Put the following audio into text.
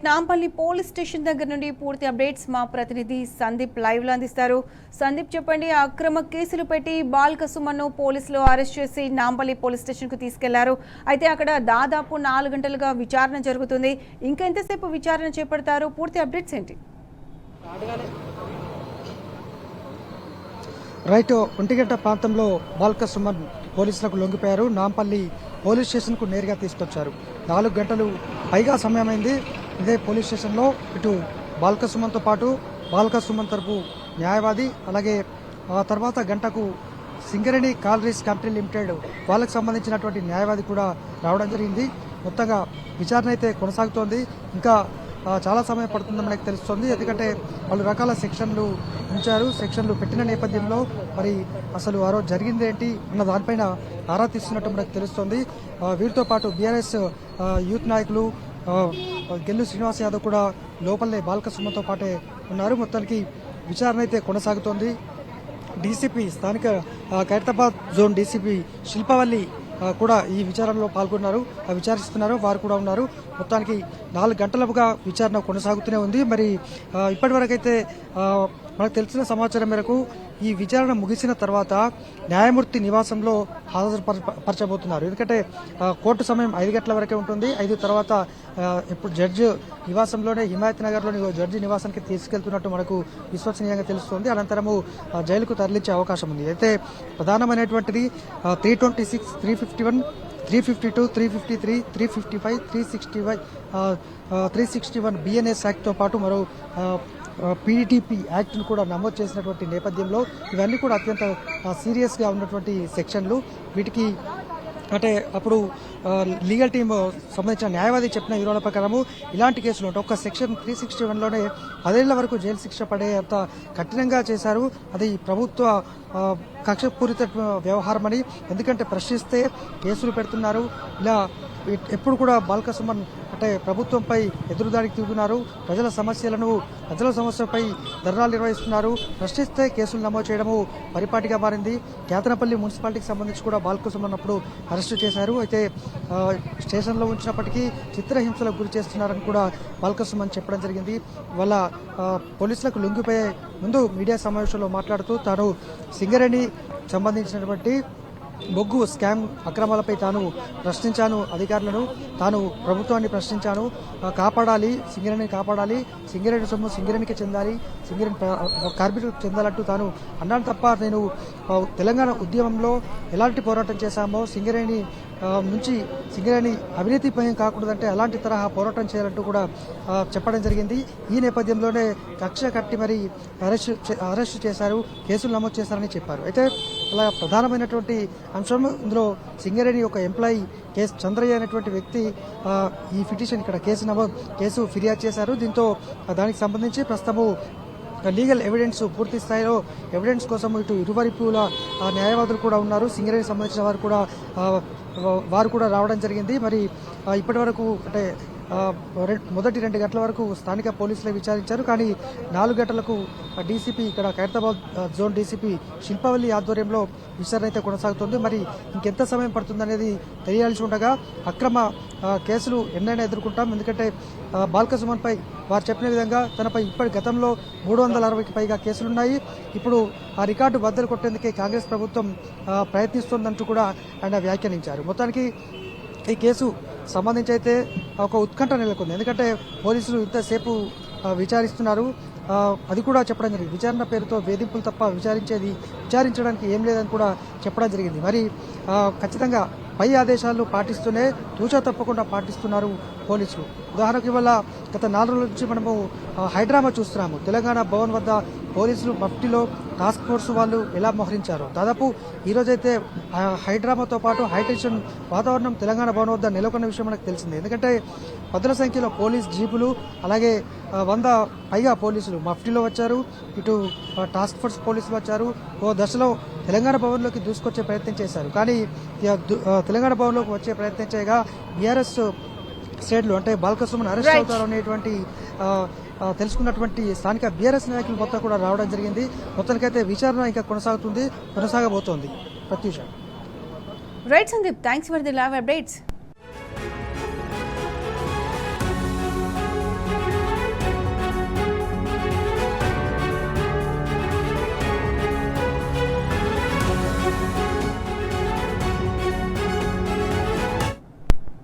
Nampally police station దగ్గర నుండి పూర్తి అప్డేట్స్ మా ప్రతినిధి సందీప్ లైవ్ లో అందిస్తారు. సందీప్ చెప్పండి, అక్రమ కేసులు పెట్టి బాల్క సుమన్ను పోలీసులు అరెస్ట్ చేసి నాంపల్లి పోలీస్ స్టేషన్ కు తీసుకెళ్లారు. అయితే అక్కడ దాదాపు 4 గంటలుగా విచారణ జరుగుతుంది. ఇంకా ఎంతసేపు విచారణ చేపడతారు? పూర్తి అప్డేట్స్ ఏంటి? రైట్, ఒంటిగంట ప్రాంతంలో బాల్క సుమన్ పోలీసులకు లొంగిపోయారు. నాంపల్లి పోలీస్ స్టేషన్కు నేరుగా తీసుకొచ్చారు. 4 గంటలు పైగా సమయమైంది. ఇదే పోలీస్ స్టేషన్లో ఇటు బాల్క సుమన్తో పాటు బాల్క సుమన్ తరపు న్యాయవాది, అలాగే ఆ తర్వాత గంటకు సింగరేణి కాలరీస్ కంపెనీ లిమిటెడ్ వాళ్ళకు సంబంధించినటువంటి న్యాయవాది కూడా రావడం జరిగింది. మొత్తంగా విచారణ అయితే కొనసాగుతోంది. ఇంకా చాలా సమయం పడుతుందని మనకు తెలుస్తుంది. ఎందుకంటే పలు రకాల సెక్షన్లు ఉంచారు. సెక్షన్లు పెట్టిన నేపథ్యంలో మరి అసలు ఆ రోజు జరిగింది ఏంటి అన్న దానిపైన ఆరా తీస్తున్నట్టు మనకు తెలుస్తుంది. వీరితో పాటు బీఆర్ఎస్ యూత్ నాయకులు గెల్లు శ్రీనివాస్ యాదవ్ కూడా లోపలనే బాల్క సుమన్తో పాటే ఉన్నారు. మొత్తానికి విచారణ అయితే కొనసాగుతోంది. డీసీపీ స్థానిక ఖైరతాబాద్ జోన్ డీసీపీ శిల్పవల్లి కూడా ఈ విచారణలో పాల్గొన్నారు, విచారిస్తున్నారు. వారు కూడా ఉన్నారు. మొత్తానికి 4 గంటలుగా విచారణ కొనసాగుతూనే ఉంది. మరి ఇప్పటి వరకైతే మనకు తెలిసిన సమాచారం మేరకు ఈ విచారణ ముగిసిన తర్వాత న్యాయమూర్తి నివాసంలో హాజరుపరచబోతున్నారు. ఎందుకంటే కోర్టు సమయం 5 గంటల వరకే ఉంటుంది. 5 తర్వాత ఇప్పుడు జడ్జి నివాసంలోనే హిమాయత్ నగర్లోని జడ్జి నివాసానికి తీసుకెళ్తున్నట్టు మనకు విశ్వసనీయంగా తెలుస్తోంది. అనంతరము జైలుకు తరలించే అవకాశం ఉంది. అయితే ప్రధానమైనటువంటిది 326, 351, 352, 353, 355, 361 బిఎన్ఎస్ యాక్ట్తో పాటు మరో పీడీటీపీ యాక్ట్ను కూడా నమోదు చేసినటువంటి నేపథ్యంలో ఇవన్నీ కూడా అత్యంత సీరియస్గా ఉన్నటువంటి సెక్షన్లు. వీటికి అంటే అప్పుడు లీగల్ టీమ్ సంబంధించిన న్యాయవాది చెప్పిన వివరాల ప్రకారము ఇలాంటి కేసులు ఉంటాయి. ఒక సెక్షన్ 361లోనే 10 ఏళ్ల వరకు జైలు శిక్ష పడే అంత కఠినంగా చేశారు. అది ప్రభుత్వ కక్షపూరిత వ్యవహారమని, ఎందుకంటే ప్రశ్నిస్తే కేసులు పెడుతున్నారు. ఇలా ఎప్పుడు కూడా బాల్క సుమన్ అంటే ప్రభుత్వంపై ఎదురుదాడికి తిరుగుతున్నారు. ప్రజల సమస్యలపై ధర్నాలు నిర్వహిస్తున్నారు. ప్రశ్నిస్తే కేసులు నమోదు చేయడము పరిపాటిగా మారింది. కేతనపల్లి మున్సిపాలిటీకి సంబంధించి కూడా బాల్క సుమన్ అప్పుడు అరెస్టు చేశారు. అయితే స్టేషన్లో ఉంచినప్పటికీ చిత్రహింసలకు గురి చేస్తున్నారని కూడా బాల్క సుమన్ చెప్పడం జరిగింది. వాళ్ళ పోలీసులకు లొంగిపోయే ముందు మీడియా సమావేశంలో మాట్లాడుతూ తాను సింగరేణి సంబంధించినటువంటి బొగ్గు స్కామ్ అక్రమాలపై తాను ప్రశ్నించాను అధికారులను, తాను ప్రభుత్వాన్ని ప్రశ్నించాను. కాపాడాలి, సింగరేణిని కాపాడాలి, సింగరేణి సొమ్ము సింగరేణికి చెందాలి, సింగరేణి కార్మికులకు చెందాలంటూ తాను అన్నాను తప్ప నేను తెలంగాణ ఉద్యమంలో ఎలాంటి పోరాటం చేశామో సింగరేణి నుంచి సింగరేణి అవినీతిపయం కాకూడదంటే అలాంటి తరహా పోరాటం చేయాలంటూ కూడా చెప్పడం జరిగింది. ఈ నేపథ్యంలోనే కక్ష కట్టి మరి అరెస్టు చేశారు, కేసులు నమోదు చేశారని చెప్పారు. అయితే అలా ప్రధానమైనటువంటి అంశం ఇందులో సింగరేణి ఒక ఎంప్లాయీ కేసు చంద్రయ్య అనేటువంటి వ్యక్తి ఈ పిటిషన్ ఇక్కడ కేసు ఫిర్యాదు చేశారు. దీంతో దానికి సంబంధించి ప్రస్తుతము లీగల్ ఎవిడెన్స్ పూర్తి స్థాయిలో ఎవిడెన్స్ కోసం ఇటు ఇరువైపుల న్యాయవాదులు కూడా ఉన్నారు. సింగరేణికి సంబంధించిన వారు కూడా రావడం జరిగింది. మరి ఇప్పటి వరకు అంటే మొదటి 2 గంటల వరకు స్థానిక పోలీసులే విచారించారు. కానీ 4 గంటలకు డీసీపీ ఇక్కడ ఖైరతాబాద్ జోన్ డీసీపీ శిల్పవల్లి ఆధ్వర్యంలో విచారణ అయితే కొనసాగుతుంది. మరి ఇంకెంత సమయం పడుతుందనేది తెలియాల్సి ఉండగా అక్రమ కేసులు ఎన్నైనా ఎదుర్కొంటాం. ఎందుకంటే బాల్క సుమన్పై వారు చెప్పిన విధంగా తనపై ఇప్పటి గతంలో 360కి పైగా కేసులున్నాయి. ఇప్పుడు ఆ రికార్డు బద్దలు కొట్టేందుకే కాంగ్రెస్ ప్రభుత్వం ప్రయత్నిస్తోందంటూ కూడా ఆయన వ్యాఖ్యానించారు. మొత్తానికి ఈ కేసు సంబంధించి అయితే ఒక ఉత్కంఠ నెలకొంది. ఎందుకంటే పోలీసులు ఇంతసేపు విచారిస్తున్నారు. అది కూడా చెప్పడం జరిగింది. విచారణ పేరుతో వేధింపులు తప్ప విచారించడానికి ఏం లేదని కూడా చెప్పడం జరిగింది. మరి ఖచ్చితంగా పై ఆదేశాలు పాటిస్తూనే తూచా తప్పకుండా పాటిస్తున్నారు పోలీసులు. ఉదాహరణకు ఇవాళ గత 4 రోజుల నుంచి మనము హైడ్రామా చూస్తున్నాము. తెలంగాణ భవన్ వద్ద పోలీసులు మఫ్టీలో టాస్క్ ఫోర్స్ వాళ్ళు ఎలా మోహరించారు. దాదాపు ఈరోజైతే హైడ్రామాతో పాటు హైటెన్షన్ వాతావరణం తెలంగాణ భవన్ వద్ద నెలకొన్న విషయం మనకు తెలిసిందే. ఎందుకంటే 10ల సంఖ్యలో పోలీస్ జీపులు, అలాగే 100 పైగా పోలీసులు మఫ్టీలో వచ్చారు. ఇటు టాస్క్ ఫోర్స్ పోలీసులు వచ్చారు. ఓ దశలో తెలంగాణ భవన్లోకి దూసుకొచ్చే ప్రయత్నం చేశారు. కానీ తెలంగాణ భవన్లోకి వచ్చే ప్రయత్నం చేయగా బీఆర్ఎస్ శ్రేణులు అంటే బాల్క సుమన్ అరెస్ట్ అవుతారు అనేటువంటి తెలుసుకున్నటువంటి స్థానిక బీఆర్ఎస్ నాయకులు మొత్తం కూడా రావడం జరిగింది. మొత్తానికైతే విచారణ ఇంకా కొనసాగబోతోంది. Pratyusha. Right Sandeep, thanks for the live updates.